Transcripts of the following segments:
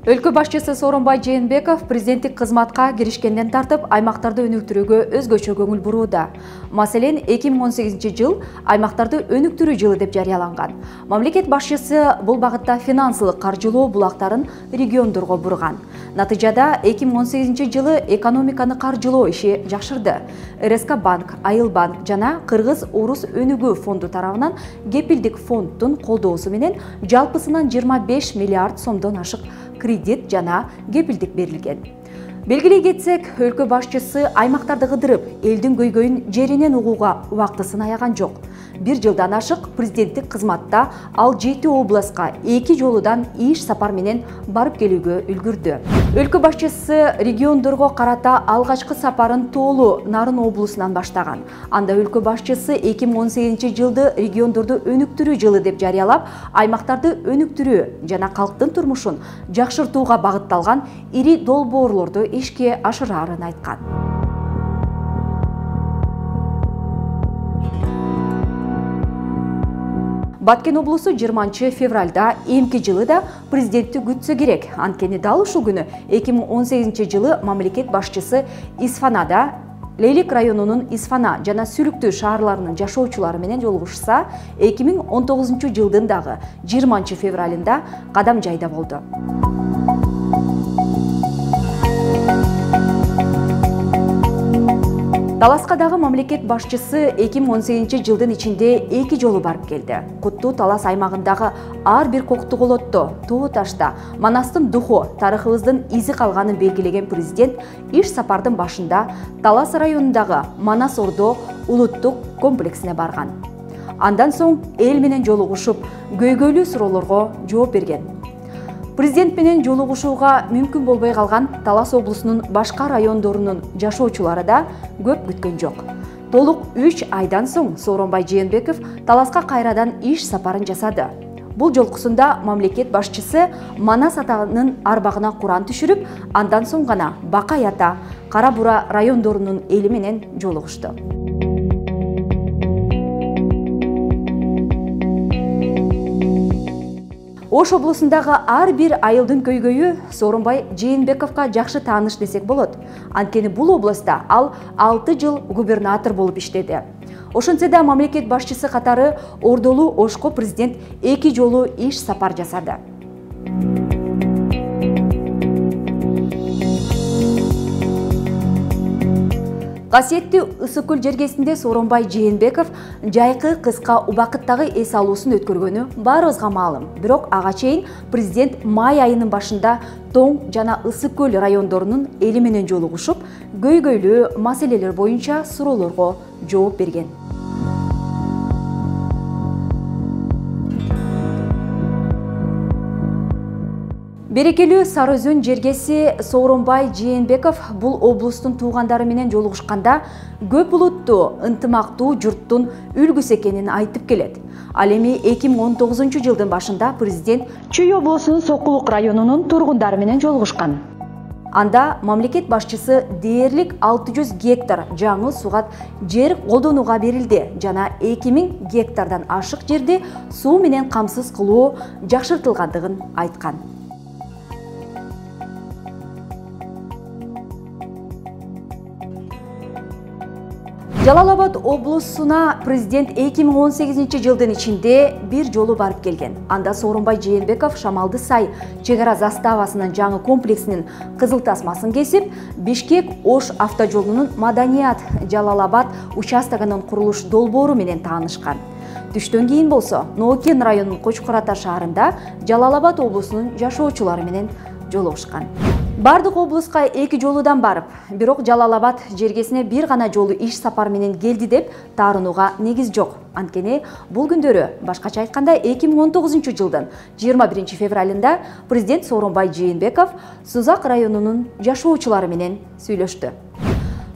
Өлкө башчысы Сооронбай Жээнбеков президенттик кызматка киришкенден тартып аймактарды өнүктүрүүгө өзгөчө көңүл бурууда. Маселен, 2018 жыл аймактарды өнүктүрүү жылы деп жарыяланган. Мамлекет башчысы бул багытта финансылык каржылоо булактарын региондорго бурган. Натыйжада 2018 жылы экономиканы каржылоо иши жакшырды. РСК банк, Айыл банк жана Кыргыз-Орус өнүгүү фонду тарабынан кепилдик фонддун колдоосу менен жалпысынан 25 миллиард сомдон ашык кредит жана кепилдик берилген. Белгилей кетсек, өлкө башчысы аймактарды кыдырып, элдин көйгөйүн жеринен угууга убактысын аяган жок. Бир жылдан ашык президенттик кызматта ал 7 областка 2 жолудан иш сапар менен барып келүүгө үлгүрдү. Өлкө башчысы региондорго карата алгачкы сапарын Тоолу Нарын облусунан баштаган. Анда өлкө башчысы 2018 жылды региондорду өнүктүрүү жылы деп жарыялап, аймактарды өнүктүрүү жана калктын турмушун жакшыртууга багытталган ири долбоорлорду ишке ашырарын айткан. Баткен облусу 20 февралда эмки жылы да президентти күтсө керек. Анткени дал ушул күнү 2018 жылы мамлекет башчысы Исфанада, Лейлик районунун Исфана жана Сүлүктүү шаарларынын жашоочулары менен жолугушса, 2019 жылдын дагы 20 февралында Кадам жайда болду. Таласка дагы мамлекет башчысы 2018 жылдын ичинде 2 жолу барып келди. Куттуу Талас аймагындагы ар бир Коктуголотто, Тоо Ташта, Манастын Духо тарыхыбыздын изи калганын белгилеген президент иш сапардын башында Талас районундагы Манас Ордо улуттук комплексине барган. Андан соң эл менен жолугушуп, көйгөйлүү суроолорго жооп берген. Президент менен жолугушууга мүмкүн болбой калган Талас облусунун башка райондорунун жашоочулары да көп күткөн жок. Толук 3 айдан соң Сооронбай Жээнбеков Таласка кайрадан иш сапарын жасады. Бул жолкусунда мамлекет башчысы Манас атанын арбагына Куран түшүрүп, андан соң гана Бакай ата, Кара Бура райондорунун эли менен жолугушту. Ош облусундагы ар бир айылдын көйгөйү Сооронбай Жээнбековго жакшы тааныш десек болот. Анткени бул областта ал 6 жыл губернатор болуп иштеди. Ошентсе да мамлекет башчысы катары Ордолуу Ошко президент 2 жолу иш сапар жасады. Касиеттүү Ысык көл жергесинде Сооронбай Жээнбеков жайкы кыска убакыттагы эс алуусун өткөргөнү баарыбызга маалым. Бирок ага чейин президент май айынын башында Тоң жана Ысык көл райондорунун эли менен жолугушуп, көйгөйлүү маселелер боюнча суроолорго жооп берген. Берекелүү Сары Өзөн жергеси Сооронбай Жээнбеков бул облустун туугандары менен жолугушканда көп улуттуу, ынтымактуу журттун үлгүсү экенин айтып келет. Ал эми 2019 жылдын башында президент Чүй облусунун Сокулук районунун тургундары менен жолугушкан. Анда мамлекет башчысы дээрлик 600 гектар жаңы сугат жер колдонууга берилди жана 2000 гектардан ашык жерди суу менен камсыз кылуу жакшыртылгандыгын айткан. Жалал-Абад облусуна президент 2018 жылдын ичинде бир жолу барып келген. Анда Сооронбай Жээнбеков Шамалды Сай чек ара заставасынын жаңы комплексинин кызыл тасмасын кесип, Бишкек-Ош автожолунун Маданият Жалал-Абад участогунун курулуш долбоору менен таанышкан. Түштөн кийин болсо, Ноокен районунун Кочкор Ата шаарында Жалал-Абад облусунун жашоочулары менен жолугушкан. Бардык облуска 2 жолудан барып, бирок Жалал-Абад жергесине бир гана жолу иш сапар менен келди деп таарынууга негиз жок. Анткени бул күндөрү, башкача айтканда 2019 жылдын 21 февралында президент Сооронбай Жээнбеков Сузак районунун жашоочулары менен сүйлөштү.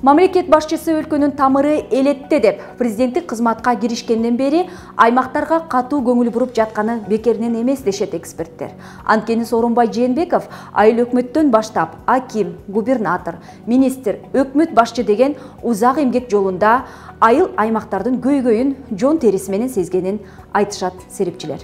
Мамлекет башчысы өлкөнүн тамыры элетте деп президенттик кызматка киришкенден бери аймактарга катуу көңүл буруп жатканы бекеринен эмес дешет эксперттер. Анткени Сооронбай Жээнбеков айыл өкмөттөн баштап аким, губернатор, министр, өкмөт башчы деген узак эмгек жолунда айыл аймактардын көйгөйүн жон териси менен сезгенин айтышат серепчилер.